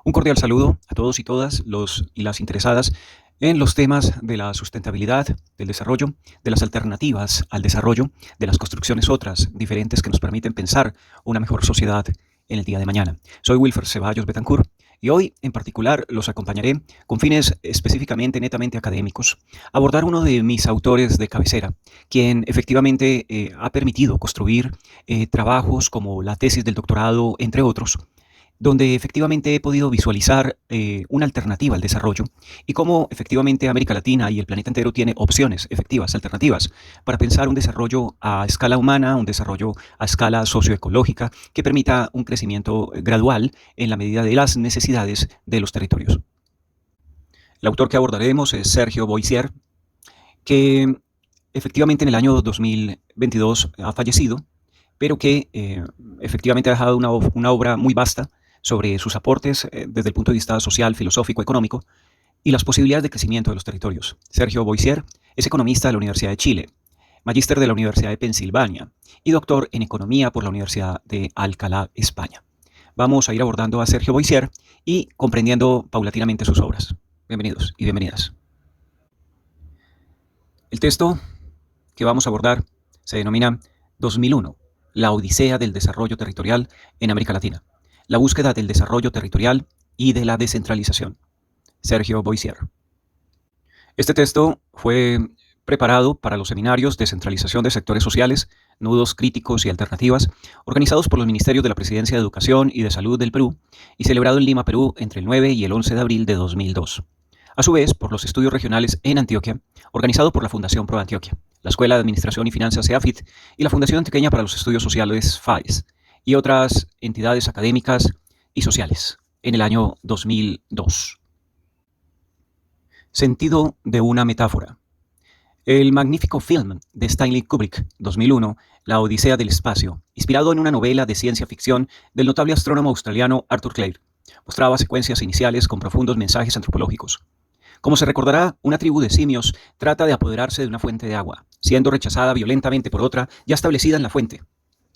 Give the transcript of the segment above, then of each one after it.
Un cordial saludo a todos y todas los y las interesadas en los temas de la sustentabilidad, del desarrollo, de las alternativas al desarrollo, de las construcciones otras diferentes que nos permiten pensar una mejor sociedad en el día de mañana. Soy Wilfer Ceballos Betancourt y hoy en particular los acompañaré con fines específicamente netamente académicos a abordar uno de mis autores de cabecera, quien efectivamente ha permitido construir trabajos como la tesis del doctorado, entre otros, donde efectivamente he podido visualizar una alternativa al desarrollo y cómo efectivamente América Latina y el planeta entero tiene opciones efectivas, alternativas, para pensar un desarrollo a escala humana, un desarrollo a escala socioecológica que permita un crecimiento gradual en la medida de las necesidades de los territorios. El autor que abordaremos es Sergio Boisier, que efectivamente en el año 2022 ha fallecido, pero que efectivamente ha dejado una obra muy vasta sobre sus aportes desde el punto de vista social, filosófico, económico y las posibilidades de crecimiento de los territorios. Sergio Boisier es economista de la Universidad de Chile, magíster de la Universidad de Pensilvania y doctor en economía por la Universidad de Alcalá, España. Vamos a ir abordando a Sergio Boisier y comprendiendo paulatinamente sus obras. Bienvenidos y bienvenidas. El texto que vamos a abordar se denomina 2001, la Odisea del Desarrollo Territorial en América Latina, la búsqueda del desarrollo territorial y de la descentralización. Sergio Boisier. Este texto fue preparado para los seminarios de centralización de sectores sociales, nudos críticos y alternativas, organizados por los Ministerios de la Presidencia de Educación y de Salud del Perú y celebrado en Lima, Perú, entre el 9 y el 11 de abril de 2002. A su vez, por los estudios regionales en Antioquia, organizado por la Fundación Pro Antioquia, la Escuela de Administración y Finanzas EAFIT y la Fundación Antioqueña para los Estudios Sociales FAES y otras entidades académicas y sociales en el año 2002. Sentido de una metáfora. El magnífico film de Stanley Kubrick, 2001, La Odisea del Espacio, inspirado en una novela de ciencia ficción del notable astrónomo australiano Arthur Clarke, mostraba secuencias iniciales con profundos mensajes antropológicos. Como se recordará, una tribu de simios trata de apoderarse de una fuente de agua, siendo rechazada violentamente por otra ya establecida en la fuente.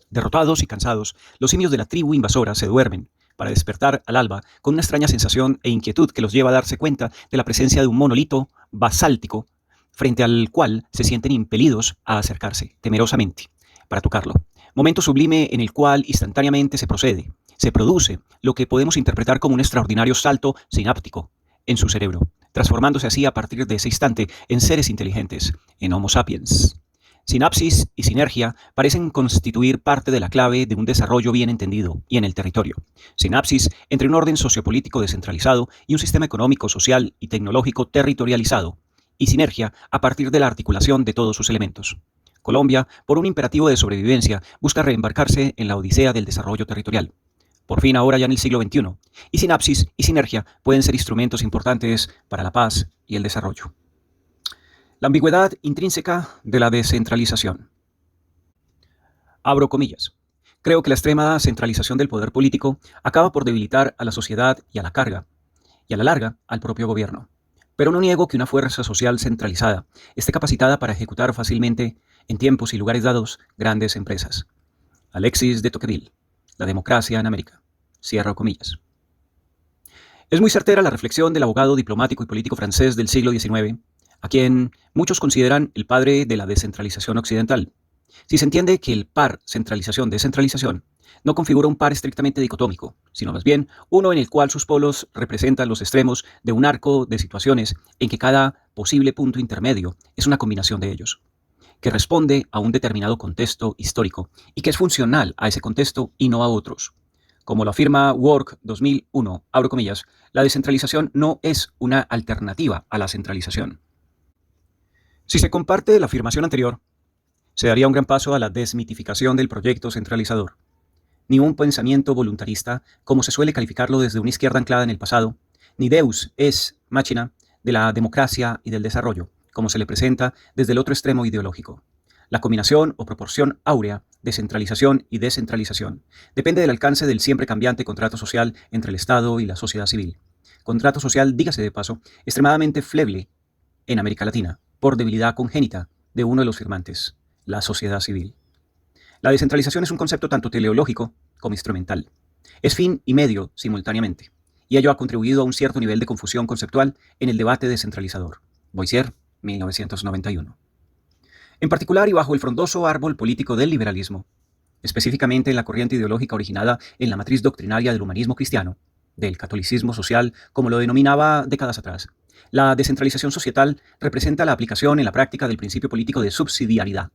Derrotados y cansados, los simios de la tribu invasora se duermen, para despertar al alba con una extraña sensación e inquietud que los lleva a darse cuenta de la presencia de un monolito basáltico frente al cual se sienten impelidos a acercarse temerosamente para tocarlo. Momento sublime en el cual instantáneamente se produce lo que podemos interpretar como un extraordinario salto sináptico en su cerebro, transformándose así a partir de ese instante en seres inteligentes, en Homo sapiens. Sinapsis y sinergia parecen constituir parte de la clave de un desarrollo bien entendido y en el territorio. Sinapsis entre un orden sociopolítico descentralizado y un sistema económico, social y tecnológico territorializado, y sinergia a partir de la articulación de todos sus elementos. Colombia, por un imperativo de sobrevivencia, busca reembarcarse en la odisea del desarrollo territorial. Por fin ahora ya en el siglo XXI, y sinapsis y sinergia pueden ser instrumentos importantes para la paz y el desarrollo. La ambigüedad intrínseca de la descentralización. Abro comillas. Creo que la extrema centralización del poder político acaba por debilitar a la sociedad y a la larga al propio gobierno. Pero no niego que una fuerza social centralizada esté capacitada para ejecutar fácilmente, en tiempos y lugares dados, grandes empresas. Alexis de Tocqueville, La democracia en América. Cierro comillas. Es muy certera la reflexión del abogado, diplomático y político francés del siglo XIX, a quien muchos consideran el padre de la descentralización occidental. Si se entiende que el par centralización-descentralización no configura un par estrictamente dicotómico, sino más bien uno en el cual sus polos representan los extremos de un arco de situaciones en que cada posible punto intermedio es una combinación de ellos, que responde a un determinado contexto histórico y que es funcional a ese contexto y no a otros. Como lo afirma Work 2001, abro comillas, la descentralización no es una alternativa a la centralización. Si se comparte la afirmación anterior, se daría un gran paso a la desmitificación del proyecto centralizador. Ni un pensamiento voluntarista, como se suele calificarlo desde una izquierda anclada en el pasado, ni Deus ex machina de la democracia y del desarrollo, como se le presenta desde el otro extremo ideológico. La combinación o proporción áurea de centralización y descentralización depende del alcance del siempre cambiante contrato social entre el Estado y la sociedad civil. Contrato social, dígase de paso, extremadamente fleble en América Latina, por debilidad congénita de uno de los firmantes, la sociedad civil. La descentralización es un concepto tanto teleológico como instrumental. Es fin y medio simultáneamente, y ello ha contribuido a un cierto nivel de confusión conceptual en el debate descentralizador. Boissier, 1991. En particular y bajo el frondoso árbol político del liberalismo, específicamente en la corriente ideológica originada en la matriz doctrinaria del humanismo cristiano, del catolicismo social, como lo denominaba décadas atrás, la descentralización societal representa la aplicación en la práctica del principio político de subsidiariedad,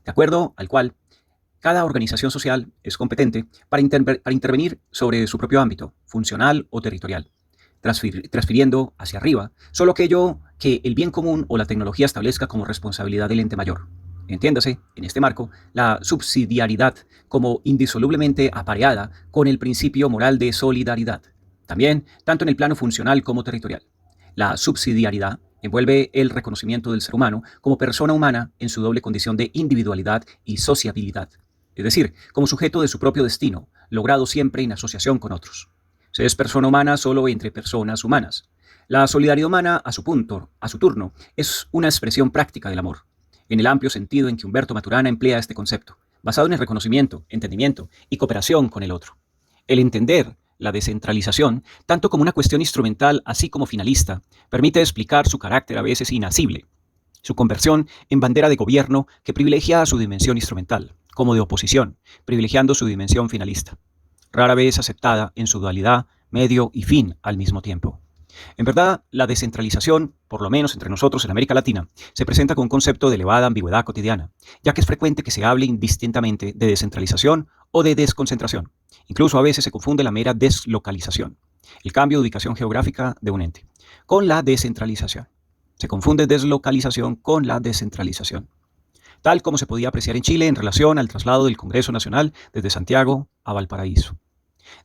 de acuerdo al cual cada organización social es competente para intervenir sobre su propio ámbito, funcional o territorial, transfiriendo hacia arriba solo aquello que el bien común o la tecnología establezca como responsabilidad del ente mayor. Entiéndase, en este marco, la subsidiariedad como indisolublemente apareada con el principio moral de solidaridad, también tanto en el plano funcional como territorial. La subsidiariedad envuelve el reconocimiento del ser humano como persona humana en su doble condición de individualidad y sociabilidad, es decir, como sujeto de su propio destino, logrado siempre en asociación con otros. Se es persona humana solo entre personas humanas. La solidaridad humana, a su turno, es una expresión práctica del amor, en el amplio sentido en que Humberto Maturana emplea este concepto, basado en el reconocimiento, entendimiento y cooperación con el otro. El entender la descentralización, tanto como una cuestión instrumental así como finalista, permite explicar su carácter a veces inasible, su conversión en bandera de gobierno que privilegia su dimensión instrumental, como de oposición, privilegiando su dimensión finalista, rara vez aceptada en su dualidad, medio y fin al mismo tiempo. En verdad, la descentralización, por lo menos entre nosotros en América Latina, se presenta con un concepto de elevada ambigüedad cotidiana, ya que es frecuente que se hable indistintamente de descentralización o de desconcentración. Incluso a veces se confunde la mera deslocalización, el cambio de ubicación geográfica de un ente, con la descentralización. Se confunde deslocalización con la descentralización, tal como se podía apreciar en Chile en relación al traslado del Congreso Nacional desde Santiago a Valparaíso.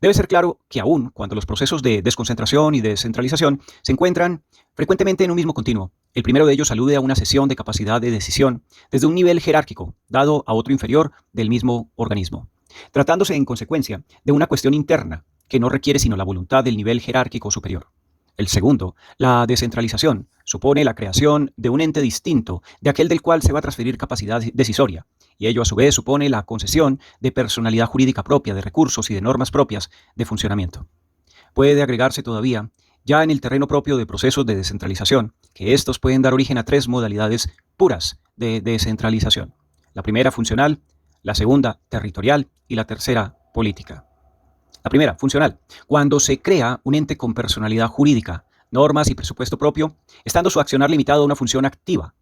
Debe ser claro que aún cuando los procesos de desconcentración y descentralización se encuentran frecuentemente en un mismo continuo, el primero de ellos alude a una cesión de capacidad de decisión desde un nivel jerárquico dado a otro inferior del mismo organismo, tratándose en consecuencia de una cuestión interna que no requiere sino la voluntad del nivel jerárquico superior. El segundo, la descentralización, supone la creación de un ente distinto de aquel del cual se va a transferir capacidad decisoria, y ello a su vez supone la concesión de personalidad jurídica propia, de recursos y de normas propias de funcionamiento. Puede agregarse todavía, ya en el terreno propio de procesos de descentralización, que estos pueden dar origen a tres modalidades puras de descentralización. La primera funcional, la segunda territorial y la tercera política. La primera, funcional, cuando se crea un ente con personalidad jurídica, normas y presupuesto propio, estando su accionar limitado a una función activa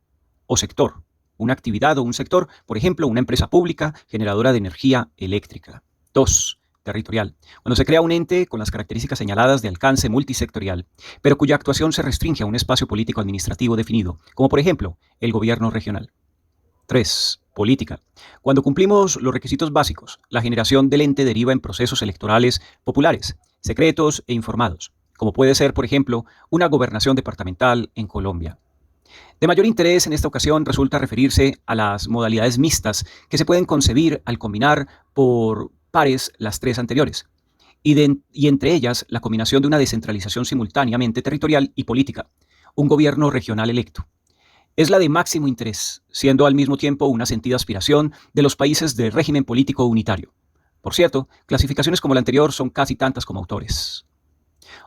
o sector, una actividad o un sector, por ejemplo, una empresa pública generadora de energía eléctrica. 2. Territorial, cuando se crea un ente con las características señaladas de alcance multisectorial, pero cuya actuación se restringe a un espacio político administrativo definido, como por ejemplo el gobierno regional. 3. Política. Cuando cumplimos los requisitos básicos, la generación del ente deriva en procesos electorales populares, secretos e informados, como puede ser, por ejemplo, una gobernación departamental en Colombia. De mayor interés en esta ocasión resulta referirse a las modalidades mixtas que se pueden concebir al combinar por pares las tres anteriores, y entre ellas la combinación de una descentralización simultáneamente territorial y política, un gobierno regional electo. Es la de máximo interés, siendo al mismo tiempo una sentida aspiración de los países del régimen político unitario. Por cierto, clasificaciones como la anterior son casi tantas como autores.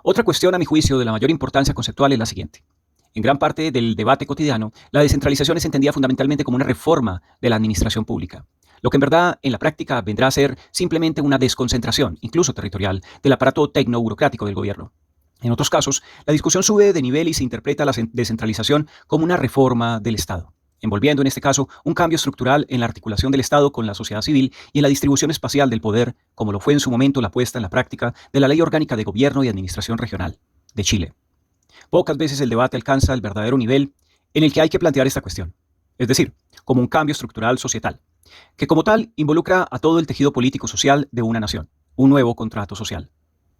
Otra cuestión, a mi juicio, de la mayor importancia conceptual es la siguiente. En gran parte del debate cotidiano, la descentralización es entendida fundamentalmente como una reforma de la administración pública, lo que en verdad en la práctica vendrá a ser simplemente una desconcentración, incluso territorial, del aparato tecnoburocrático del gobierno. En otros casos, la discusión sube de nivel y se interpreta la descentralización como una reforma del Estado, envolviendo en este caso un cambio estructural en la articulación del Estado con la sociedad civil y en la distribución espacial del poder, como lo fue en su momento la puesta en la práctica de la Ley Orgánica de Gobierno y Administración Regional de Chile. Pocas veces el debate alcanza el verdadero nivel en el que hay que plantear esta cuestión, es decir, como un cambio estructural societal, que como tal involucra a todo el tejido político-social de una nación, un nuevo contrato social.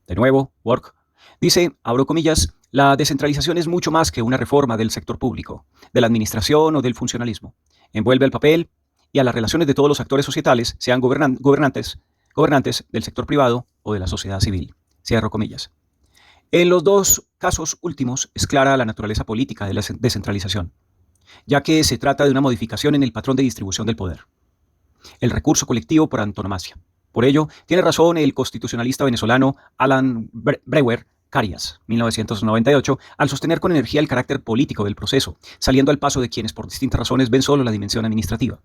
De nuevo, Work dice, abro comillas, la descentralización es mucho más que una reforma del sector público, de la administración o del funcionalismo. Envuelve al papel y a las relaciones de todos los actores societales, sean gobernantes del sector privado o de la sociedad civil. Cierro comillas. En los dos casos últimos es clara la naturaleza política de la descentralización, ya que se trata de una modificación en el patrón de distribución del poder, el recurso colectivo por antonomasia. Por ello, tiene razón el constitucionalista venezolano Alan Brewer Carias, 1998, al sostener con energía el carácter político del proceso, saliendo al paso de quienes por distintas razones ven solo la dimensión administrativa.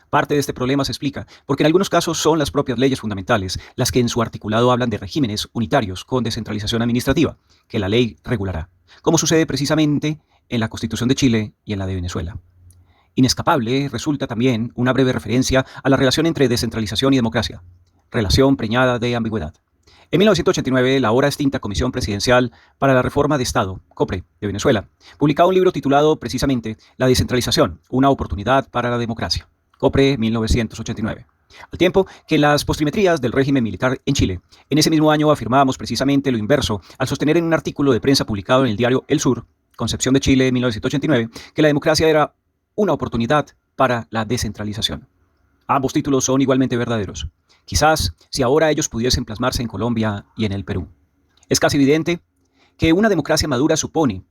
Parte de este problema se explica porque en algunos casos son las propias leyes fundamentales las que en su articulado hablan de regímenes unitarios con descentralización administrativa, que la ley regulará, como sucede precisamente en la Constitución de Chile y en la de Venezuela. Inescapable resulta también una breve referencia a la relación entre descentralización y democracia, relación preñada de ambigüedad. En 1989, la ahora extinta Comisión Presidencial para la Reforma de Estado, COPRE, de Venezuela, publicaba un libro titulado precisamente La descentralización, una oportunidad para la democracia. COPRE 1989. Al tiempo que en las postrimerías del régimen militar en Chile, en ese mismo año afirmábamos precisamente lo inverso al sostener en un artículo de prensa publicado en el diario El Sur, Concepción de Chile 1989, que la democracia era una oportunidad para la descentralización. Ambos títulos son igualmente verdaderos. Quizás si ahora ellos pudiesen plasmarse en Colombia y en el Perú. Es casi evidente que una democracia madura supone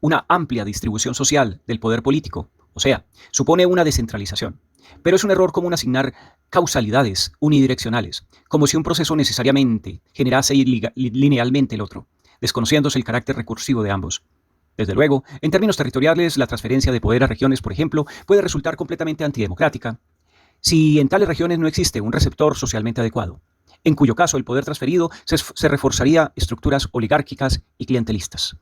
una amplia distribución social del poder político, o sea, supone una descentralización. Pero es un error común asignar causalidades unidireccionales, como si un proceso necesariamente generase linealmente el otro, desconociéndose el carácter recursivo de ambos. Desde luego, en términos territoriales, la transferencia de poder a regiones, por ejemplo, puede resultar completamente antidemocrática si en tales regiones no existe un receptor socialmente adecuado, en cuyo caso el poder transferido se reforzaría estructuras oligárquicas y clientelistas.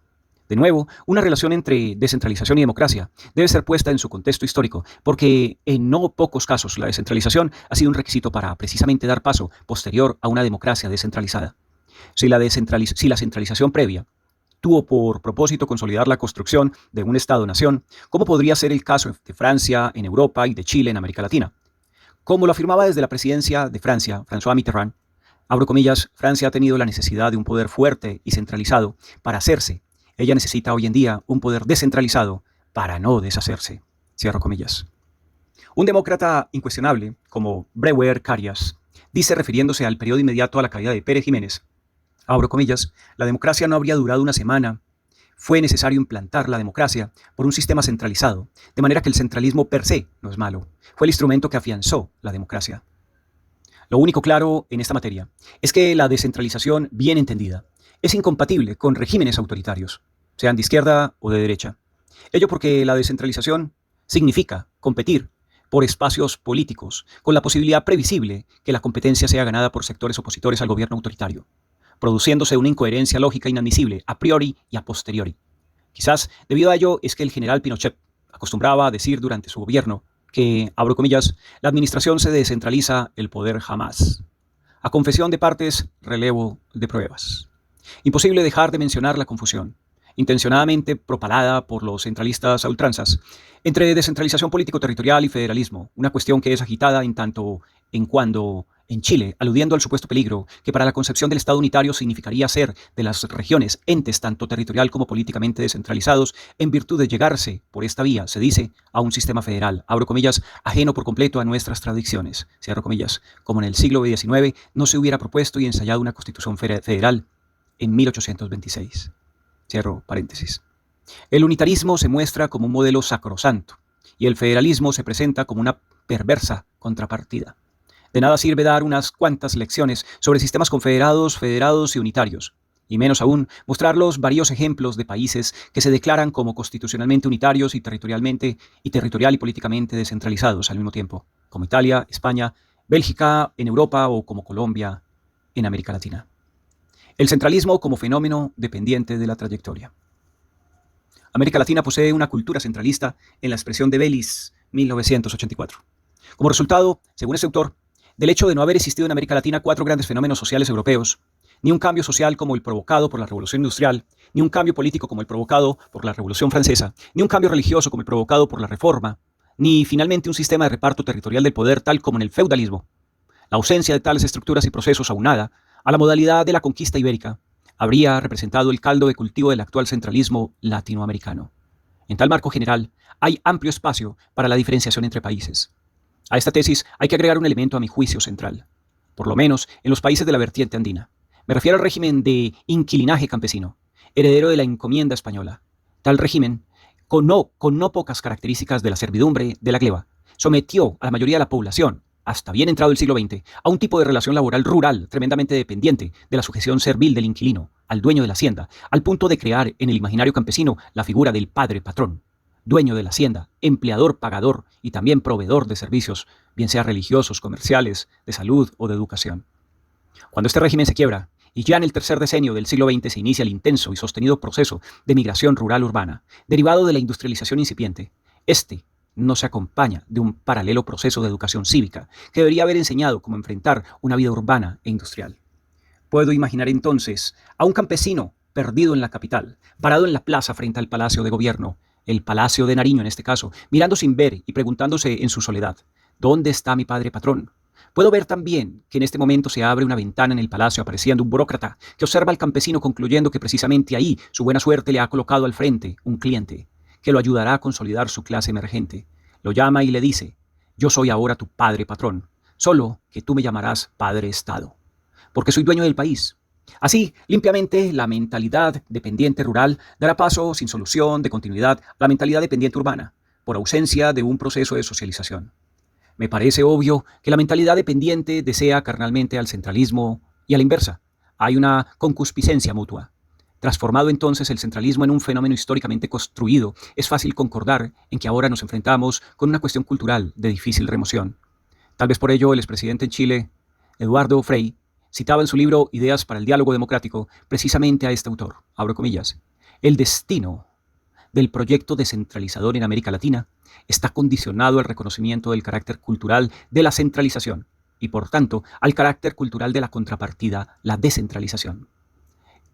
De nuevo, una relación entre descentralización y democracia debe ser puesta en su contexto histórico, porque en no pocos casos la descentralización ha sido un requisito para precisamente dar paso posterior a una democracia descentralizada. Si la centralización previa tuvo por propósito consolidar la construcción de un Estado-nación, ¿cómo podría ser el caso de Francia en Europa y de Chile en América Latina? Como lo afirmaba desde la presidencia de Francia, François Mitterrand, abro comillas, Francia ha tenido la necesidad de un poder fuerte y centralizado para hacerse. Ella necesita hoy en día un poder descentralizado para no deshacerse. Cierro comillas. Un demócrata incuestionable, como Brewer Carias, dice refiriéndose al periodo inmediato a la caída de Pérez Jiménez, abro comillas, la democracia no habría durado una semana. Fue necesario implantar la democracia por un sistema centralizado, de manera que el centralismo per se no es malo. Fue el instrumento que afianzó la democracia. Lo único claro en esta materia es que la descentralización bien entendida es incompatible con regímenes autoritarios, sean de izquierda o de derecha. Ello porque la descentralización significa competir por espacios políticos con la posibilidad previsible que la competencia sea ganada por sectores opositores al gobierno autoritario, produciéndose una incoherencia lógica inadmisible a priori y a posteriori. Quizás debido a ello es que el general Pinochet acostumbraba a decir durante su gobierno que, abro comillas, la administración se descentraliza, el poder jamás. A confesión de partes, relevo de pruebas. Imposible dejar de mencionar la confusión, intencionadamente propalada por los centralistas a ultranzas, entre descentralización político-territorial y federalismo, una cuestión que es agitada en tanto en cuando en Chile, aludiendo al supuesto peligro que para la concepción del Estado unitario significaría hacer de las regiones entes tanto territorial como políticamente descentralizados, en virtud de llegarse por esta vía, se dice, a un sistema federal, abro comillas, ajeno por completo a nuestras tradiciones, cierro comillas, como en el siglo XIX no se hubiera propuesto y ensayado una constitución federal en 1826. Cierro paréntesis. El unitarismo se muestra como un modelo sacrosanto y el federalismo se presenta como una perversa contrapartida. De nada sirve dar unas cuantas lecciones sobre sistemas confederados, federados y unitarios, y menos aún mostrar los varios ejemplos de países que se declaran como constitucionalmente unitarios y territorial y políticamente descentralizados al mismo tiempo, como Italia, España, Bélgica en Europa o como Colombia en América Latina. El centralismo como fenómeno dependiente de la trayectoria. América Latina posee una cultura centralista en la expresión de Bellis, 1984. Como resultado, según este autor, del hecho de no haber existido en América Latina 4 grandes fenómenos sociales europeos, ni un cambio social como el provocado por la Revolución Industrial, ni un cambio político como el provocado por la Revolución Francesa, ni un cambio religioso como el provocado por la Reforma, ni finalmente un sistema de reparto territorial del poder tal como en el feudalismo. La ausencia de tales estructuras y procesos aunada a la modalidad de la conquista ibérica habría representado el caldo de cultivo del actual centralismo latinoamericano. En tal marco general, hay amplio espacio para la diferenciación entre países. A esta tesis hay que agregar un elemento a mi juicio central, por lo menos en los países de la vertiente andina. Me refiero al régimen de inquilinaje campesino, heredero de la encomienda española. Tal régimen, con no pocas características de la servidumbre de la gleba, sometió a la mayoría de la población, hasta bien entrado el siglo XX, a un tipo de relación laboral rural tremendamente dependiente de la sujeción servil del inquilino, al dueño de la hacienda, al punto de crear en el imaginario campesino la figura del padre patrón, dueño de la hacienda, empleador, pagador y también proveedor de servicios, bien sea religiosos, comerciales, de salud o de educación. Cuando este régimen se quiebra, y ya en el tercer decenio del siglo XX se inicia el intenso y sostenido proceso de migración rural-urbana, derivado de la industrialización incipiente, este no se acompaña de un paralelo proceso de educación cívica que debería haber enseñado cómo enfrentar una vida urbana e industrial. Puedo imaginar entonces a un campesino perdido en la capital, parado en la plaza frente al Palacio de Gobierno, el Palacio de Nariño en este caso, mirando sin ver y preguntándose en su soledad, ¿dónde está mi padre patrón? Puedo ver también que en este momento se abre una ventana en el palacio apareciendo un burócrata que observa al campesino concluyendo que precisamente ahí su buena suerte le ha colocado al frente un cliente que lo ayudará a consolidar su clase emergente. Lo llama y le dice, yo soy ahora tu padre patrón, solo que tú me llamarás padre Estado, porque soy dueño del país. Así, limpiamente, la mentalidad dependiente rural dará paso, sin solución de continuidad, a la mentalidad dependiente urbana, por ausencia de un proceso de socialización. Me parece obvio que la mentalidad dependiente desea carnalmente al centralismo y a la inversa. Hay una concupiscencia mutua. Transformado entonces el centralismo en un fenómeno históricamente construido, es fácil concordar en que ahora nos enfrentamos con una cuestión cultural de difícil remoción. Tal vez por ello el expresidente en Chile, Eduardo Frei, citaba en su libro Ideas para el Diálogo Democrático precisamente a este autor, abro comillas, el destino del proyecto descentralizador en América Latina está condicionado al reconocimiento del carácter cultural de la centralización y, por tanto, al carácter cultural de la contrapartida, la descentralización.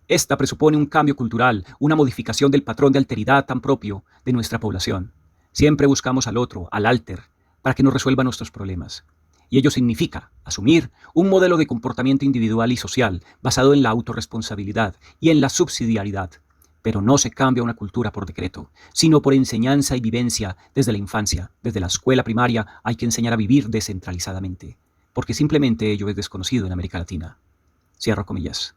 Esta presupone un cambio cultural, una modificación del patrón de alteridad tan propio de nuestra población. Siempre buscamos al otro, al alter, para que nos resuelva nuestros problemas. Y ello significa asumir un modelo de comportamiento individual y social basado en la autorresponsabilidad y en la subsidiariedad. Pero no se cambia una cultura por decreto, sino por enseñanza y vivencia desde la infancia. Desde la escuela primaria hay que enseñar a vivir descentralizadamente, porque simplemente ello es desconocido en América Latina. Cierro comillas.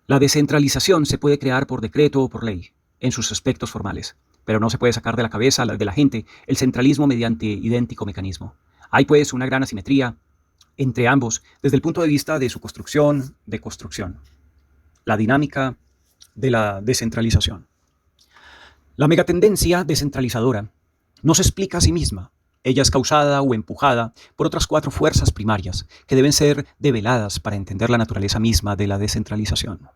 La descentralización se puede crear por decreto o por ley, en sus aspectos formales, pero no se puede sacar de la cabeza de la gente el centralismo mediante idéntico mecanismo. Hay pues una gran asimetría entre ambos desde el punto de vista de su construcción, de construcción. La dinámica de la descentralización. La megatendencia descentralizadora no se explica a sí misma. Ella es causada o empujada por otras 4 fuerzas primarias que deben ser develadas para entender la naturaleza misma de la descentralización.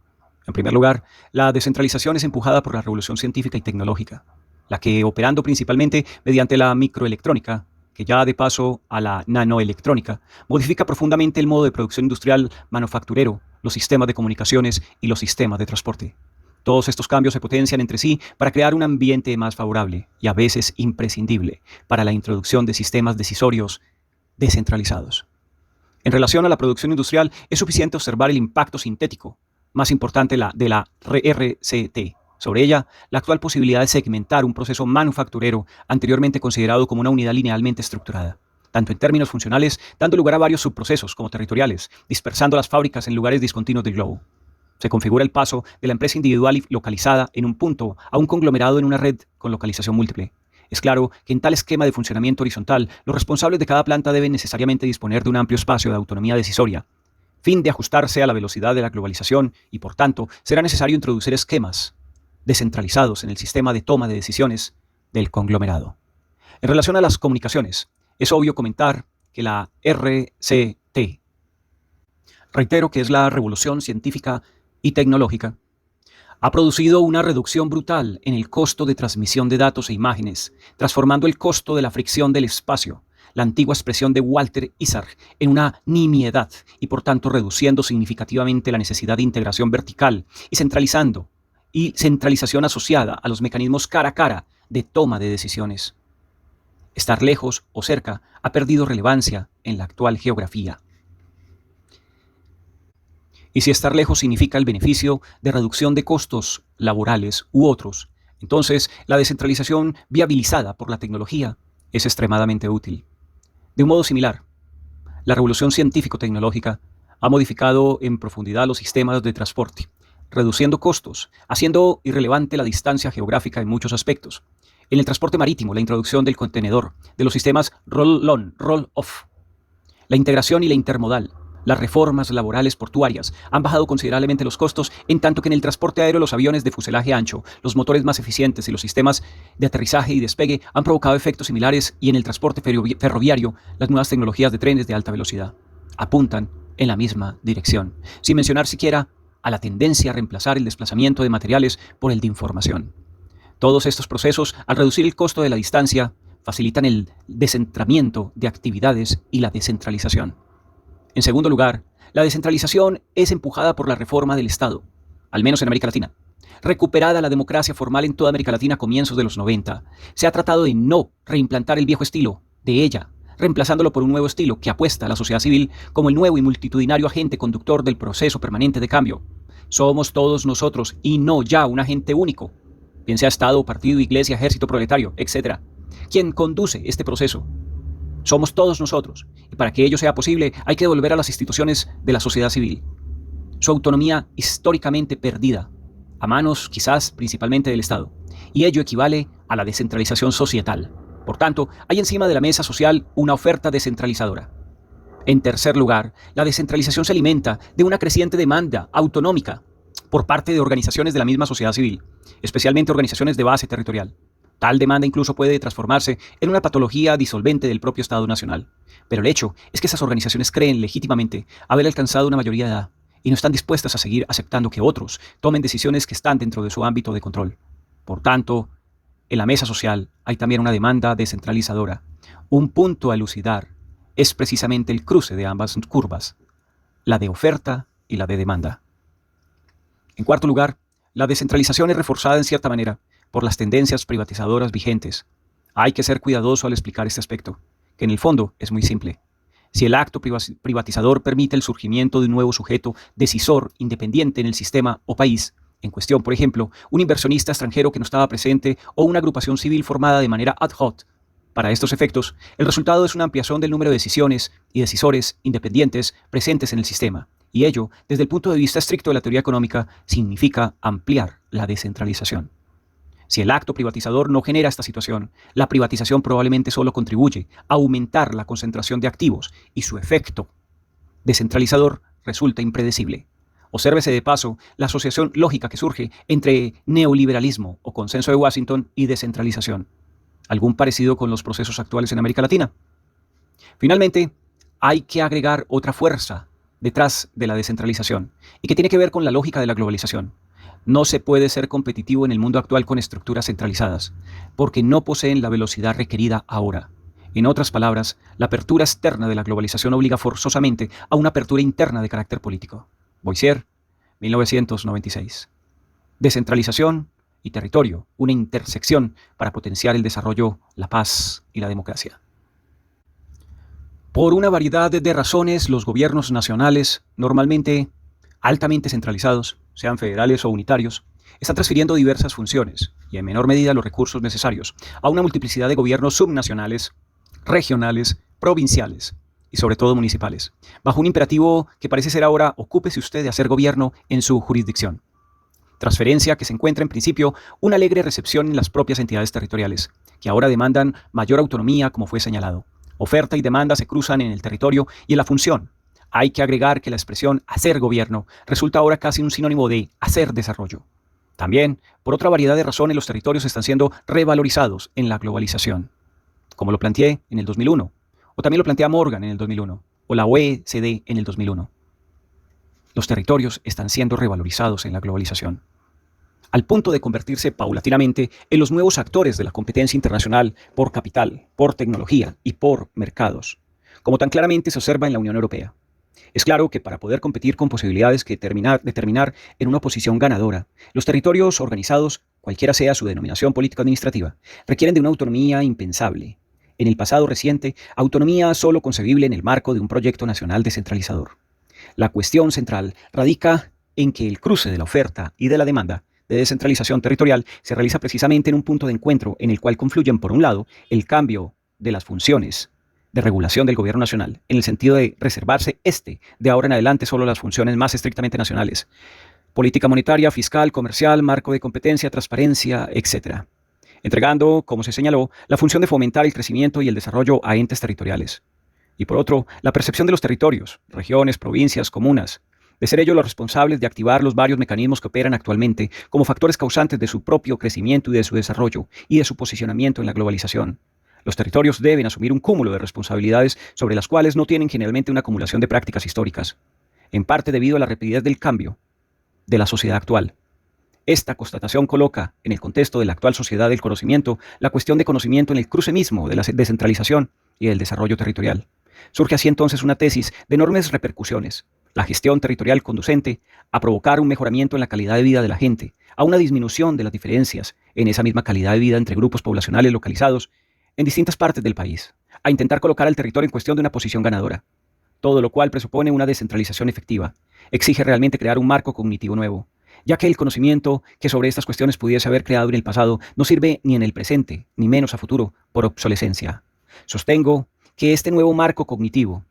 En primer lugar, la descentralización es empujada por la revolución científica y tecnológica, la que, operando principalmente mediante la microelectrónica, que ya de paso a la nanoelectrónica, modifica profundamente el modo de producción industrial manufacturero, los sistemas de comunicaciones y los sistemas de transporte. Todos estos cambios se potencian entre sí para crear un ambiente más favorable y a veces imprescindible para la introducción de sistemas decisorios descentralizados. En relación a la producción industrial, es suficiente observar el impacto sintético, más importante de la RCT. Sobre ella, la actual posibilidad de segmentar un proceso manufacturero anteriormente considerado como una unidad linealmente estructurada, tanto en términos funcionales, dando lugar a varios subprocesos como territoriales, dispersando las fábricas en lugares discontinuos del globo. Se configura el paso de la empresa individual y localizada en un punto a un conglomerado en una red con localización múltiple. Es claro que en tal esquema de funcionamiento horizontal, los responsables de cada planta deben necesariamente disponer de un amplio espacio de autonomía decisoria, fin de ajustarse a la velocidad de la globalización y, por tanto, será necesario introducir esquemas descentralizados en el sistema de toma de decisiones del conglomerado. En relación a las comunicaciones, es obvio comentar que la RCT, reitero que es la revolución científica y tecnológica, ha producido una reducción brutal en el costo de transmisión de datos e imágenes, transformando el costo de la fricción del espacio, la antigua expresión de Walter Isar, en una nimiedad y por tanto reduciendo significativamente la necesidad de integración vertical y centralización asociada a los mecanismos cara a cara de toma de decisiones. Estar lejos o cerca ha perdido relevancia en la actual geografía. Y si estar lejos significa el beneficio de reducción de costos laborales u otros, entonces la descentralización viabilizada por la tecnología es extremadamente útil. De un modo similar, la revolución científico-tecnológica ha modificado en profundidad los sistemas de transporte, reduciendo costos, haciendo irrelevante la distancia geográfica en muchos aspectos. En el transporte marítimo, la introducción del contenedor, de los sistemas roll-on, roll-off, la integración y la intermodal, Las reformas laborales portuarias han bajado considerablemente los costos, en tanto que en el transporte aéreo los aviones de fuselaje ancho, los motores más eficientes y los sistemas de aterrizaje y despegue han provocado efectos similares, y en el transporte ferroviario las nuevas tecnologías de trenes de alta velocidad apuntan en la misma dirección, sin mencionar siquiera a la tendencia a reemplazar el desplazamiento de materiales por el de información. Todos estos procesos, al reducir el costo de la distancia, facilitan el descentramiento de actividades y la descentralización. En segundo lugar, la descentralización es empujada por la reforma del Estado, al menos en América Latina. Recuperada la democracia formal en toda América Latina a comienzos de los 90, se ha tratado de no reimplantar el viejo estilo de ella, reemplazándolo por un nuevo estilo que apuesta a la sociedad civil como el nuevo y multitudinario agente conductor del proceso permanente de cambio. Somos todos nosotros y no ya un agente único, bien sea Estado, partido, iglesia, ejército, proletario, etc., quien conduce este proceso. Somos todos nosotros, y para que ello sea posible hay que devolver a las instituciones de la sociedad civil su autonomía históricamente perdida, a manos quizás principalmente del Estado, y ello equivale a la descentralización societal. Por tanto, hay encima de la mesa social una oferta descentralizadora. En tercer lugar, la descentralización se alimenta de una creciente demanda autonómica por parte de organizaciones de la misma sociedad civil, especialmente organizaciones de base territorial. Tal demanda incluso puede transformarse en una patología disolvente del propio Estado nacional. Pero el hecho es que esas organizaciones creen legítimamente haber alcanzado una mayoría de edad y no están dispuestas a seguir aceptando que otros tomen decisiones que están dentro de su ámbito de control. Por tanto, en la mesa social hay también una demanda descentralizadora. Un punto a elucidar es precisamente el cruce de ambas curvas, la de oferta y la de demanda. En cuarto lugar, la descentralización es reforzada en cierta manera por las tendencias privatizadoras vigentes. Hay que ser cuidadoso al explicar este aspecto, que en el fondo es muy simple. Si el acto privatizador permite el surgimiento de un nuevo sujeto decisor independiente en el sistema o país, en cuestión, por ejemplo, un inversionista extranjero que no estaba presente o una agrupación civil formada de manera ad hoc, para estos efectos, el resultado es una ampliación del número de decisiones y decisores independientes presentes en el sistema, y ello, desde el punto de vista estricto de la teoría económica, significa ampliar la descentralización. Si el acto privatizador no genera esta situación, la privatización probablemente solo contribuye a aumentar la concentración de activos y su efecto descentralizador resulta impredecible. Obsérvese de paso la asociación lógica que surge entre neoliberalismo o consenso de Washington y descentralización. ¿Algún parecido con los procesos actuales en América Latina? Finalmente, hay que agregar otra fuerza detrás de la descentralización y que tiene que ver con la lógica de la globalización. No se puede ser competitivo en el mundo actual con estructuras centralizadas, porque no poseen la velocidad requerida ahora. En otras palabras, la apertura externa de la globalización obliga forzosamente a una apertura interna de carácter político. Boissier, 1996. Descentralización y territorio, una intersección para potenciar el desarrollo, la paz y la democracia. Por una variedad de razones, los gobiernos nacionales, normalmente altamente centralizados, sean federales o unitarios, están transfiriendo diversas funciones y en menor medida los recursos necesarios a una multiplicidad de gobiernos subnacionales, regionales, provinciales y sobre todo municipales, bajo un imperativo que parece ser ahora: ocúpese usted de hacer gobierno en su jurisdicción. Transferencia que se encuentra en principio una alegre recepción en las propias entidades territoriales, que ahora demandan mayor autonomía, como fue señalado. Oferta y demanda se cruzan en el territorio y en la función. Hay que agregar que la expresión hacer gobierno resulta ahora casi un sinónimo de hacer desarrollo. También, por otra variedad de razones, los territorios están siendo revalorizados en la globalización, como lo planteé en el 2001, o también lo plantea Morgan en el 2001, o la OECD en el 2001. Los territorios están siendo revalorizados en la globalización, al punto de convertirse paulatinamente en los nuevos actores de la competencia internacional por capital, por tecnología y por mercados, como tan claramente se observa en la Unión Europea. Es claro que para poder competir con posibilidades que determinar en una posición ganadora, los territorios organizados, cualquiera sea su denominación político-administrativa, requieren de una autonomía impensable. En el pasado reciente, autonomía solo concebible en el marco de un proyecto nacional descentralizador. La cuestión central radica en que el cruce de la oferta y de la demanda de descentralización territorial se realiza precisamente en un punto de encuentro en el cual confluyen, por un lado, el cambio de las funciones de regulación del gobierno nacional, en el sentido de reservarse de ahora en adelante solo las funciones más estrictamente nacionales: política monetaria, fiscal, comercial, marco de competencia, transparencia, etc. Entregando, como se señaló, la función de fomentar el crecimiento y el desarrollo a entes territoriales. Y por otro, la percepción de los territorios, regiones, provincias, comunas, de ser ellos los responsables de activar los varios mecanismos que operan actualmente como factores causantes de su propio crecimiento y de su desarrollo y de su posicionamiento en la globalización. Los territorios deben asumir un cúmulo de responsabilidades sobre las cuales no tienen generalmente una acumulación de prácticas históricas, en parte debido a la rapidez del cambio de la sociedad actual. Esta constatación coloca, en el contexto de la actual sociedad del conocimiento, la cuestión de conocimiento en el cruce mismo de la descentralización y el desarrollo territorial. Surge así entonces una tesis de enormes repercusiones: la gestión territorial conducente a provocar un mejoramiento en la calidad de vida de la gente, a una disminución de las diferencias en esa misma calidad de vida entre grupos poblacionales localizados en distintas partes del país, a intentar colocar al territorio en cuestión de una posición ganadora. Todo lo cual presupone una descentralización efectiva. Exige realmente crear un marco cognitivo nuevo, ya que el conocimiento que sobre estas cuestiones pudiese haber creado en el pasado no sirve ni en el presente, ni menos a futuro, por obsolescencia. Sostengo que este nuevo marco cognitivo,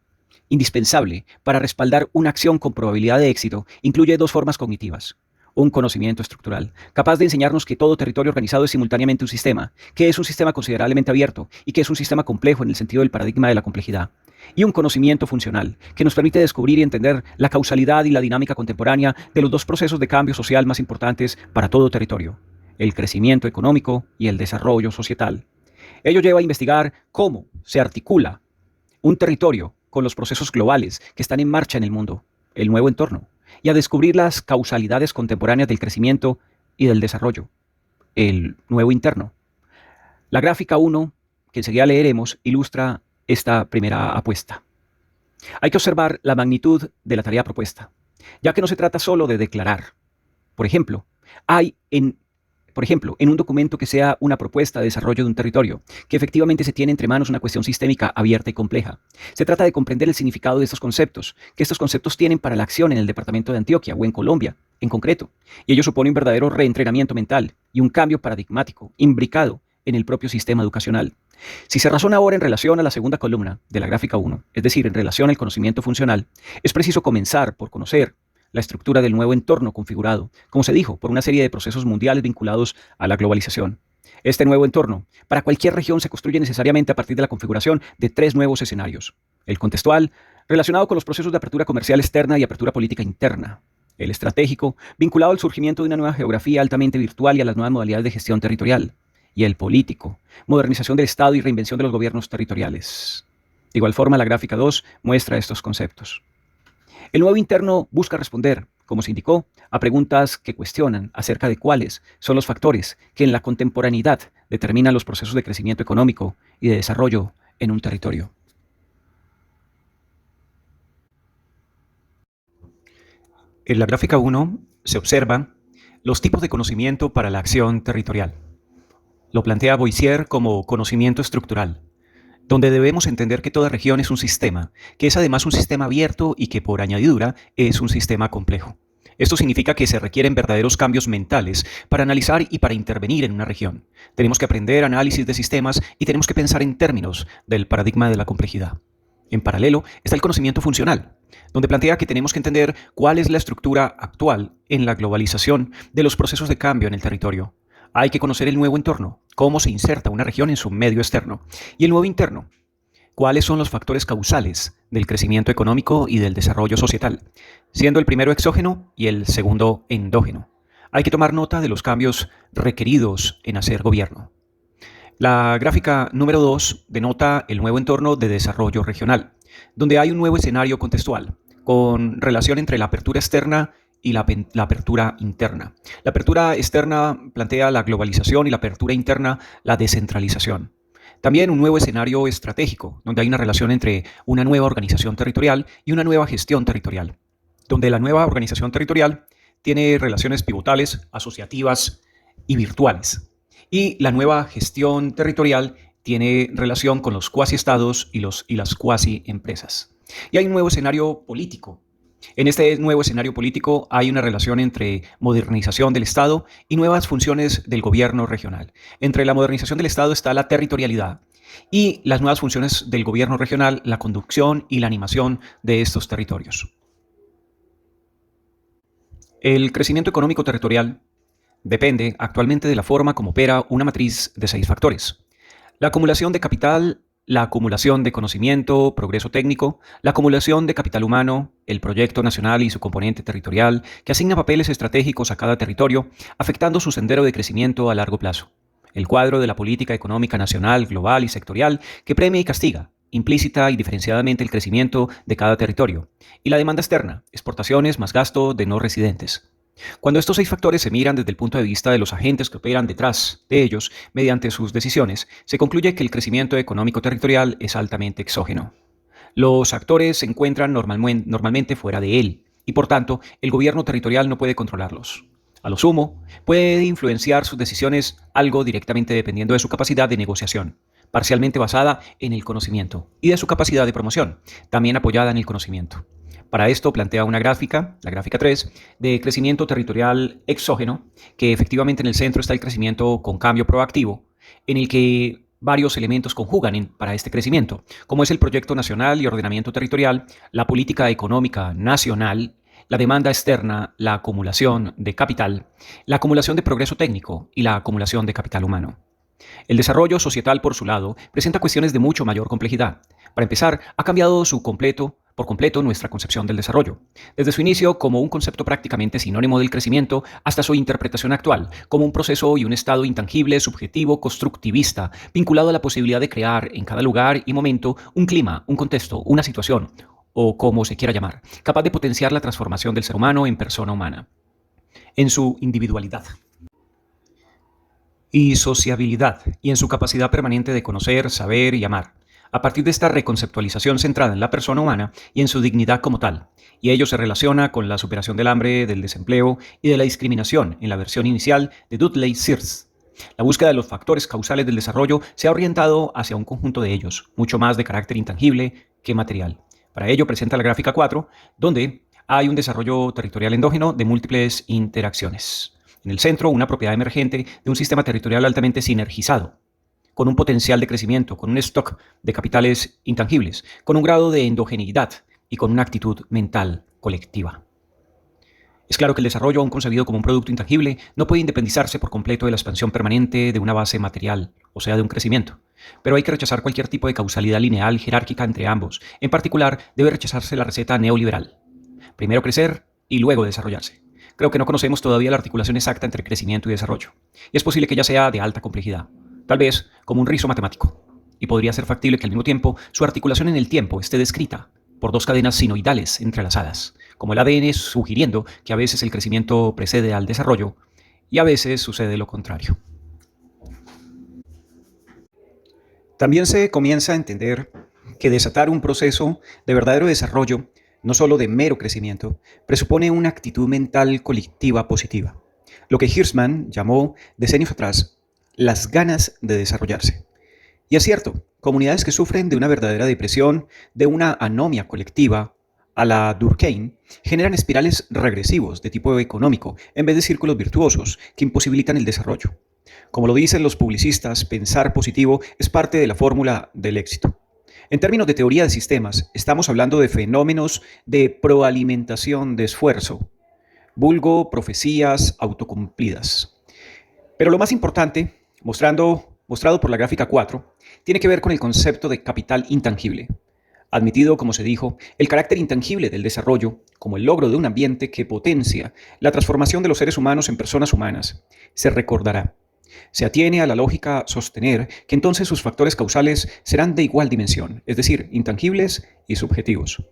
indispensable para respaldar una acción con probabilidad de éxito, incluye dos formas cognitivas. Un conocimiento estructural, capaz de enseñarnos que todo territorio organizado es simultáneamente un sistema, que es un sistema considerablemente abierto y que es un sistema complejo en el sentido del paradigma de la complejidad. Y un conocimiento funcional, que nos permite descubrir y entender la causalidad y la dinámica contemporánea de los dos procesos de cambio social más importantes para todo territorio: el crecimiento económico y el desarrollo societal. Ello lleva a investigar cómo se articula un territorio con los procesos globales que están en marcha en el mundo, el nuevo entorno, y a descubrir las causalidades contemporáneas del crecimiento y del desarrollo, el nuevo interno. La gráfica 1, que enseguida leeremos, ilustra esta primera apuesta. Hay que observar la magnitud de la tarea propuesta, ya que no se trata solo de declarar. Por ejemplo, en un documento que sea una propuesta de desarrollo de un territorio, que efectivamente se tiene entre manos una cuestión sistémica abierta y compleja. Se trata de comprender el significado de estos conceptos, que estos conceptos tienen para la acción en el departamento de Antioquia o en Colombia, en concreto. Y ello supone un verdadero reentrenamiento mental y un cambio paradigmático, imbricado en el propio sistema educacional. Si se razona ahora en relación a la segunda columna de la gráfica 1, es decir, en relación al conocimiento funcional, es preciso comenzar por conocer la estructura del nuevo entorno configurado, como se dijo, por una serie de procesos mundiales vinculados a la globalización. Este nuevo entorno, para cualquier región, se construye necesariamente a partir de la configuración de tres nuevos escenarios: el contextual, relacionado con los procesos de apertura comercial externa y apertura política interna; el estratégico, vinculado al surgimiento de una nueva geografía altamente virtual y a las nuevas modalidades de gestión territorial; y el político, modernización del Estado y reinvención de los gobiernos territoriales. De igual forma, la gráfica 2 muestra estos conceptos. El nuevo interno busca responder, como se indicó, a preguntas que cuestionan acerca de cuáles son los factores que en la contemporaneidad determinan los procesos de crecimiento económico y de desarrollo en un territorio. En la gráfica 1 se observan los tipos de conocimiento para la acción territorial. Lo plantea Boissier como conocimiento estructural, donde debemos entender que toda región es un sistema, que es además un sistema abierto y que por añadidura es un sistema complejo. Esto significa que se requieren verdaderos cambios mentales para analizar y para intervenir en una región. Tenemos que aprender análisis de sistemas y tenemos que pensar en términos del paradigma de la complejidad. En paralelo está el conocimiento funcional, donde plantea que tenemos que entender cuál es la estructura actual en la globalización de los procesos de cambio en el territorio. Hay que conocer el nuevo entorno, cómo se inserta una región en su medio externo, y el nuevo interno, cuáles son los factores causales del crecimiento económico y del desarrollo societal, siendo el primero exógeno y el segundo endógeno. Hay que tomar nota de los cambios requeridos en hacer gobierno. La gráfica número 2 denota el nuevo entorno de desarrollo regional, donde hay un nuevo escenario contextual, con relación entre la apertura externa y la apertura interna. La apertura externa plantea la globalización y la apertura interna la descentralización. También un nuevo escenario estratégico, donde hay una relación entre una nueva organización territorial y una nueva gestión territorial, donde la nueva organización territorial tiene relaciones pivotales, asociativas y virtuales. Y la nueva gestión territorial tiene relación con los cuasi-estados y las cuasi-empresas. Y hay un nuevo escenario político. En este nuevo escenario político hay una relación entre modernización del Estado y nuevas funciones del gobierno regional. Entre la modernización del Estado está la territorialidad y las nuevas funciones del gobierno regional, la conducción y la animación de estos territorios. El crecimiento económico territorial depende actualmente de la forma como opera una matriz de 6 factores: la acumulación de capital la acumulación de conocimiento, progreso técnico, la acumulación de capital humano, el proyecto nacional y su componente territorial, que asigna papeles estratégicos a cada territorio, afectando su sendero de crecimiento a largo plazo. El cuadro de la política económica nacional, global y sectorial, que premia y castiga, implícita y diferenciadamente el crecimiento de cada territorio. Y la demanda externa, exportaciones más gasto de no residentes. Cuando estos 6 factores se miran desde el punto de vista de los agentes que operan detrás de ellos mediante sus decisiones, se concluye que el crecimiento económico territorial es altamente exógeno. Los actores se encuentran normalmente fuera de él y por tanto el gobierno territorial no puede controlarlos. A lo sumo, puede influenciar sus decisiones algo directamente dependiendo de su capacidad de negociación, parcialmente basada en el conocimiento, y de su capacidad de promoción, también apoyada en el conocimiento. Para esto plantea una gráfica, la gráfica 3, de crecimiento territorial exógeno, que efectivamente en el centro está el crecimiento con cambio proactivo, en el que varios elementos conjugan para este crecimiento, como es el proyecto nacional y ordenamiento territorial, la política económica nacional, la demanda externa, la acumulación de capital, la acumulación de progreso técnico y la acumulación de capital humano. El desarrollo societal, por su lado, presenta cuestiones de mucho mayor complejidad. Para empezar, ha cambiado por completo nuestra concepción del desarrollo. Desde su inicio como un concepto prácticamente sinónimo del crecimiento hasta su interpretación actual como un proceso y un estado intangible, subjetivo, constructivista, vinculado a la posibilidad de crear en cada lugar y momento un clima, un contexto, una situación, o como se quiera llamar, capaz de potenciar la transformación del ser humano en persona humana, en su individualidad y sociabilidad, y en su capacidad permanente de conocer, saber y amar, a partir de esta reconceptualización centrada en la persona humana y en su dignidad como tal, y ello se relaciona con la superación del hambre, del desempleo y de la discriminación en la versión inicial de Dudley Sears. La búsqueda de los factores causales del desarrollo se ha orientado hacia un conjunto de ellos, mucho más de carácter intangible que material. Para ello presenta la gráfica 4, donde hay un desarrollo territorial endógeno de múltiples interacciones. En el centro, una propiedad emergente de un sistema territorial altamente sinergizado, con un potencial de crecimiento, con un stock de capitales intangibles, con un grado de endogeneidad y con una actitud mental colectiva. Es claro que el desarrollo, aún concebido como un producto intangible, no puede independizarse por completo de la expansión permanente de una base material, o sea, de un crecimiento. Pero hay que rechazar cualquier tipo de causalidad lineal jerárquica entre ambos. En particular, debe rechazarse la receta neoliberal. Primero crecer y luego desarrollarse. Creo que no conocemos todavía la articulación exacta entre crecimiento y desarrollo. Y es posible que ella sea de alta complejidad, tal vez como un rizo matemático. Y podría ser factible que al mismo tiempo su articulación en el tiempo esté descrita por 2 cadenas sinoidales entrelazadas, como el ADN, sugiriendo que a veces el crecimiento precede al desarrollo y a veces sucede lo contrario. También se comienza a entender que desatar un proceso de verdadero desarrollo, no solo de mero crecimiento, presupone una actitud mental colectiva positiva, lo que Hirschman llamó decenios atrás las ganas de desarrollarse. Y es cierto, comunidades que sufren de una verdadera depresión, de una anomia colectiva, a la Durkheim, generan espirales regresivos de tipo económico en vez de círculos virtuosos que imposibilitan el desarrollo. Como lo dicen los publicistas, pensar positivo es parte de la fórmula del éxito. En términos de teoría de sistemas, estamos hablando de fenómenos de proalimentación de esfuerzo, vulgo profecías autocumplidas. Pero lo más importante, mostrado por la gráfica 4, tiene que ver con el concepto de capital intangible. Admitido, como se dijo, el carácter intangible del desarrollo como el logro de un ambiente que potencia la transformación de los seres humanos en personas humanas, se recordará. Se atiene a la lógica sostener que entonces sus factores causales serán de igual dimensión, es decir, intangibles y subjetivos.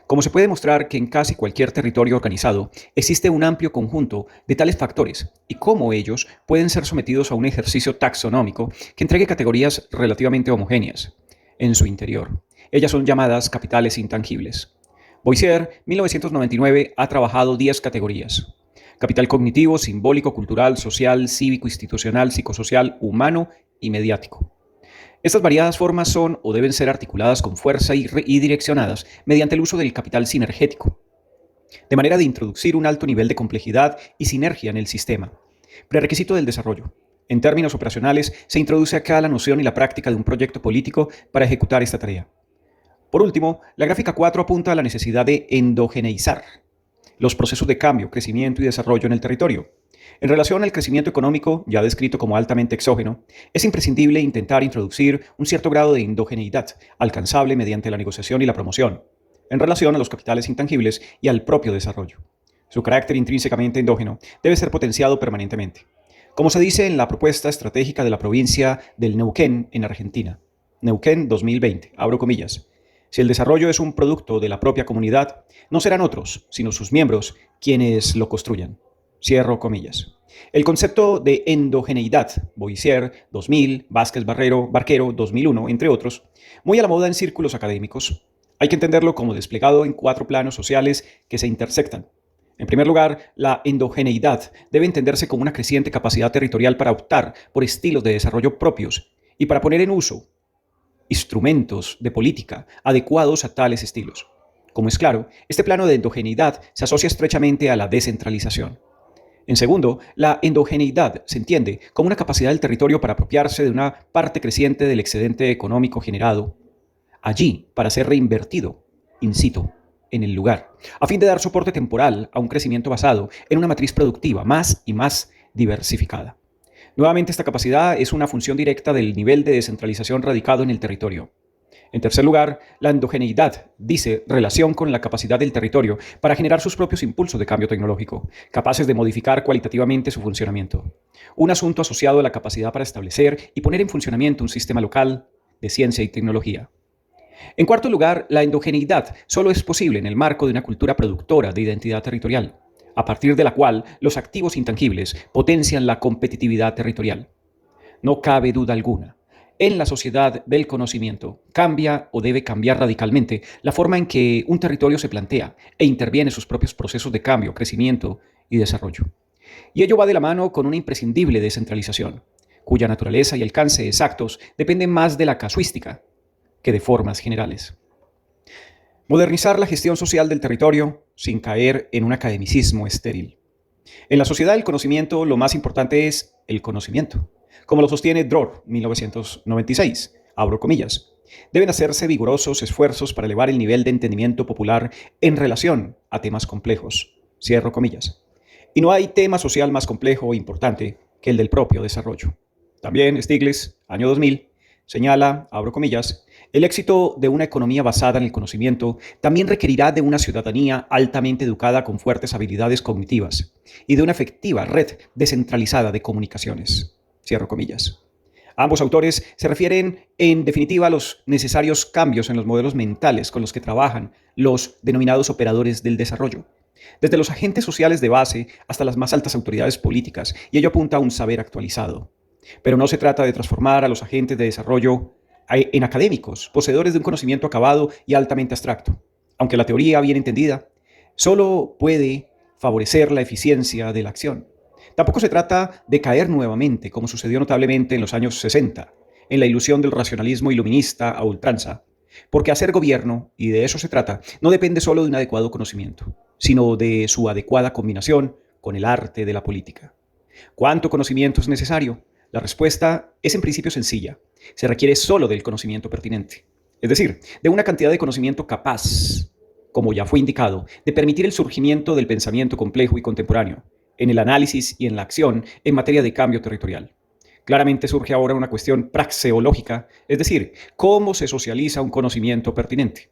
Como se puede mostrar que en casi cualquier territorio organizado existe un amplio conjunto de tales factores y cómo ellos pueden ser sometidos a un ejercicio taxonómico que entregue categorías relativamente homogéneas en su interior. Ellas son llamadas capitales intangibles. Boissier, 1999, ha trabajado 10 categorías. Capital cognitivo, simbólico, cultural, social, cívico, institucional, psicosocial, humano y mediático. Estas variadas formas son o deben ser articuladas con fuerza y direccionadas mediante el uso del capital sinergético, de manera de introducir un alto nivel de complejidad y sinergia en el sistema. Prerequisito del desarrollo. En términos operacionales, se introduce acá la noción y la práctica de un proyecto político para ejecutar esta tarea. Por último, la gráfica 4 apunta a la necesidad de endogeneizar los procesos de cambio, crecimiento y desarrollo en el territorio. En relación al crecimiento económico, ya descrito como altamente exógeno, es imprescindible intentar introducir un cierto grado de endogeneidad, alcanzable mediante la negociación y la promoción, en relación a los capitales intangibles y al propio desarrollo. Su carácter intrínsecamente endógeno debe ser potenciado permanentemente. Como se dice en la propuesta estratégica de la provincia del Neuquén en Argentina, Neuquén 2020, abro comillas, si el desarrollo es un producto de la propia comunidad, no serán otros, sino sus miembros, quienes lo construyan. Cierro comillas. El concepto de endogeneidad, Boissier 2000, Vázquez Barquero 2001, entre otros, muy a la moda en círculos académicos, hay que entenderlo como desplegado en 4 planos sociales que se intersectan. En primer lugar, la endogeneidad debe entenderse como una creciente capacidad territorial para optar por estilos de desarrollo propios y para poner en uso instrumentos de política adecuados a tales estilos. Como es claro, este plano de endogeneidad se asocia estrechamente a la descentralización. En segundo, la endogeneidad se entiende como una capacidad del territorio para apropiarse de una parte creciente del excedente económico generado allí para ser reinvertido, in situ, en el lugar, a fin de dar soporte temporal a un crecimiento basado en una matriz productiva más y más diversificada. Nuevamente, esta capacidad es una función directa del nivel de descentralización radicado en el territorio. En tercer lugar, la endogeneidad dice relación con la capacidad del territorio para generar sus propios impulsos de cambio tecnológico, capaces de modificar cualitativamente su funcionamiento. Un asunto asociado a la capacidad para establecer y poner en funcionamiento un sistema local de ciencia y tecnología. En cuarto lugar, la endogeneidad solo es posible en el marco de una cultura productora de identidad territorial, a partir de la cual los activos intangibles potencian la competitividad territorial. No cabe duda alguna. En la sociedad del conocimiento cambia o debe cambiar radicalmente la forma en que un territorio se plantea e interviene en sus propios procesos de cambio, crecimiento y desarrollo. Y ello va de la mano con una imprescindible descentralización, cuya naturaleza y alcance exactos dependen más de la casuística que de formas generales. Modernizar la gestión social del territorio sin caer en un academicismo estéril. En la sociedad del conocimiento, lo más importante es el conocimiento. Como lo sostiene Dror, 1996, abro comillas. Deben hacerse vigorosos esfuerzos para elevar el nivel de entendimiento popular en relación a temas complejos. Cierro comillas. Y no hay tema social más complejo o importante que el del propio desarrollo. También Stiglitz, año 2000, señala, abro comillas, el éxito de una economía basada en el conocimiento también requerirá de una ciudadanía altamente educada con fuertes habilidades cognitivas y de una efectiva red descentralizada de comunicaciones. Cierro comillas. Ambos autores se refieren, en definitiva, a los necesarios cambios en los modelos mentales con los que trabajan los denominados operadores del desarrollo, desde los agentes sociales de base hasta las más altas autoridades políticas, y ello apunta a un saber actualizado. Pero no se trata de transformar a los agentes de desarrollo en académicos, poseedores de un conocimiento acabado y altamente abstracto, aunque la teoría bien entendida solo puede favorecer la eficiencia de la acción. Tampoco se trata de caer nuevamente, como sucedió notablemente en los años 60, en la ilusión del racionalismo iluminista a ultranza, porque hacer gobierno, y de eso se trata, no depende solo de un adecuado conocimiento, sino de su adecuada combinación con el arte de la política. ¿Cuánto conocimiento es necesario? La respuesta es en principio sencilla. Se requiere solo del conocimiento pertinente, es decir, de una cantidad de conocimiento capaz, como ya fue indicado, de permitir el surgimiento del pensamiento complejo y contemporáneo, en el análisis y en la acción en materia de cambio territorial. Claramente surge ahora una cuestión praxeológica, es decir, cómo se socializa un conocimiento pertinente.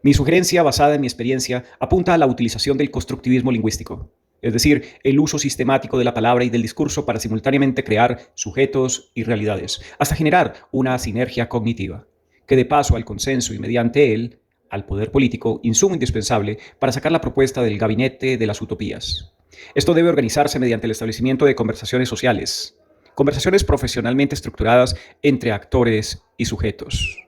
Mi sugerencia, basada en mi experiencia, apunta a la utilización del constructivismo lingüístico, es decir, el uso sistemático de la palabra y del discurso para simultáneamente crear sujetos y realidades, hasta generar una sinergia cognitiva, que dé paso al consenso y mediante él, al poder político, insumo indispensable para sacar la propuesta del gabinete de las utopías. Esto debe organizarse mediante el establecimiento de conversaciones sociales, conversaciones profesionalmente estructuradas entre actores y sujetos.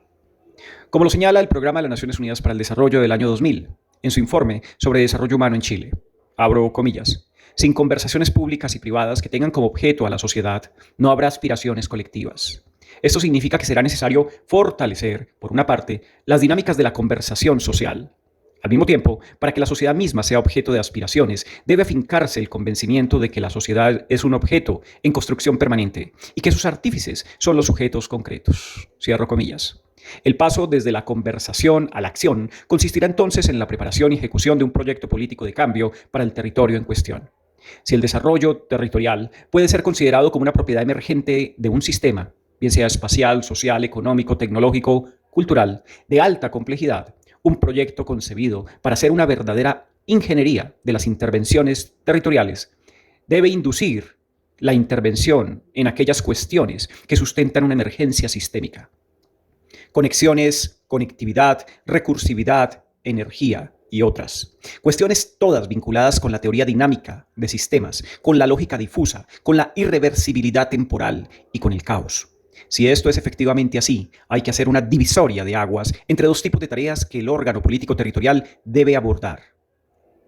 Como lo señala el Programa de las Naciones Unidas para el Desarrollo del año 2000, en su informe sobre desarrollo humano en Chile, abro comillas, sin conversaciones públicas y privadas que tengan como objeto a la sociedad, no habrá aspiraciones colectivas. Esto significa que será necesario fortalecer, por una parte, las dinámicas de la conversación social. Al mismo tiempo, para que la sociedad misma sea objeto de aspiraciones, debe afincarse el convencimiento de que la sociedad es un objeto en construcción permanente y que sus artífices son los sujetos concretos. Cierro comillas. El paso desde la conversación a la acción consistirá entonces en la preparación y ejecución de un proyecto político de cambio para el territorio en cuestión. Si el desarrollo territorial puede ser considerado como una propiedad emergente de un sistema, bien sea espacial, social, económico, tecnológico, cultural, de alta complejidad, un proyecto concebido para hacer una verdadera ingeniería de las intervenciones territoriales, debe inducir la intervención en aquellas cuestiones que sustentan una emergencia sistémica. Conexiones, conectividad, recursividad, energía y otras. Cuestiones todas vinculadas con la teoría dinámica de sistemas, con la lógica difusa, con la irreversibilidad temporal y con el caos. Si esto es efectivamente así, hay que hacer una divisoria de aguas entre dos tipos de tareas que el órgano político territorial debe abordar.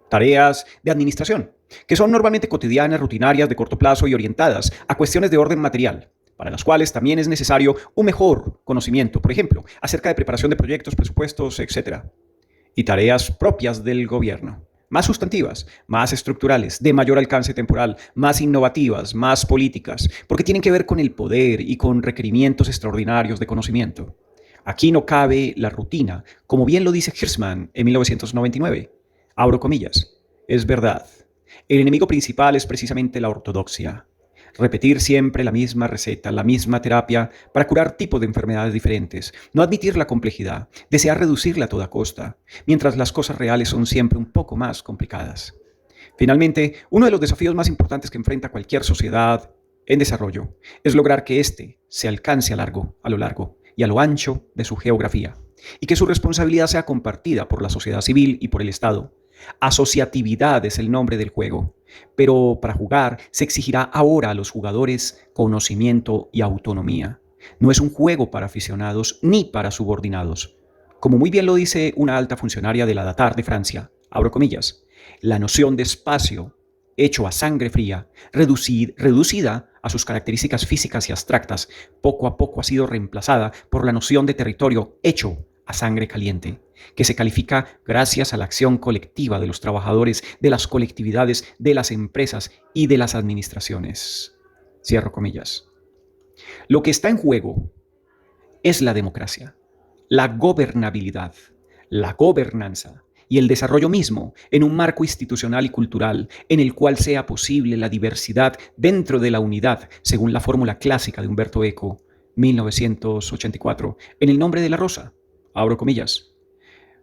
Tareas de administración, que son normalmente cotidianas, rutinarias, de corto plazo y orientadas a cuestiones de orden material, para las cuales también es necesario un mejor conocimiento, por ejemplo, acerca de preparación de proyectos, presupuestos, etc. Y tareas propias del gobierno, más sustantivas, más estructurales, de mayor alcance temporal, más innovativas, más políticas, porque tienen que ver con el poder y con requerimientos extraordinarios de conocimiento. Aquí no cabe la rutina, como bien lo dice Hirschman en 1999. Abro comillas. Es verdad. El enemigo principal es precisamente la ortodoxia. Repetir siempre la misma receta, la misma terapia para curar tipos de enfermedades diferentes. No admitir la complejidad, desear reducirla a toda costa, mientras las cosas reales son siempre un poco más complicadas. Finalmente, uno de los desafíos más importantes que enfrenta cualquier sociedad en desarrollo es lograr que éste se alcance a lo largo y a lo ancho de su geografía, y que su responsabilidad sea compartida por la sociedad civil y por el Estado. Asociatividad es el nombre del juego, pero para jugar se exigirá ahora a los jugadores conocimiento y autonomía. No es un juego para aficionados ni para subordinados. Como muy bien lo dice una alta funcionaria de la DATAR de Francia, abro comillas, la noción de espacio, hecho a sangre fría, reducida a sus características físicas y abstractas, poco a poco ha sido reemplazada por la noción de territorio hecho a sangre caliente, que se califica gracias a la acción colectiva de los trabajadores, de las colectividades, de las empresas y de las administraciones. Cierro comillas. Lo que está en juego es la democracia, la gobernabilidad, la gobernanza y el desarrollo mismo en un marco institucional y cultural en el cual sea posible la diversidad dentro de la unidad, según la fórmula clásica de Humberto Eco, 1984, en el nombre de la rosa. Abro comillas.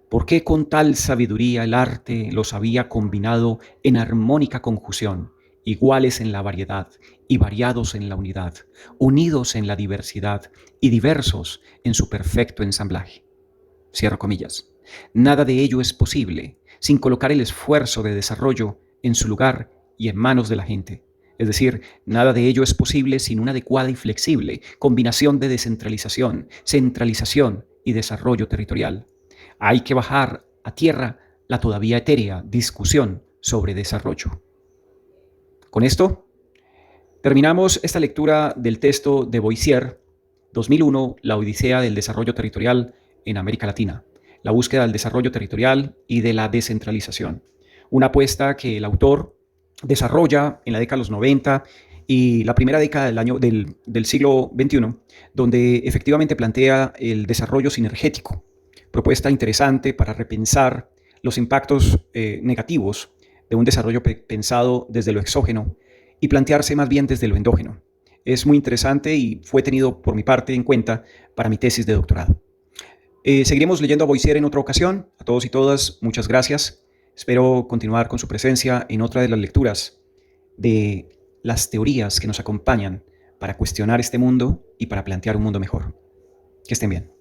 ¿Por qué con tal sabiduría el arte los había combinado en armónica conjunción, iguales en la variedad y variados en la unidad, unidos en la diversidad y diversos en su perfecto ensamblaje? Cierro comillas. Nada de ello es posible sin colocar el esfuerzo de desarrollo en su lugar y en manos de la gente. Es decir, nada de ello es posible sin una adecuada y flexible combinación de descentralización, centralización y desarrollo territorial. Hay que bajar a tierra la todavía etérea discusión sobre desarrollo. Con esto, terminamos esta lectura del texto de Boissier, 2001, La Odisea del Desarrollo Territorial en América Latina, la búsqueda del desarrollo territorial y de la descentralización. Una apuesta que el autor desarrolla en la década de los 90 y la primera década del siglo XXI, donde efectivamente plantea el desarrollo sinergético, propuesta interesante para repensar los impactos negativos de un desarrollo pensado desde lo exógeno y plantearse más bien desde lo endógeno. Es muy interesante y fue tenido por mi parte en cuenta para mi tesis de doctorado. Seguiremos leyendo a Boissier en otra ocasión. A todos y todas, muchas gracias. Espero continuar con su presencia en otra de las lecturas de las teorías que nos acompañan para cuestionar este mundo y para plantear un mundo mejor. Que estén bien.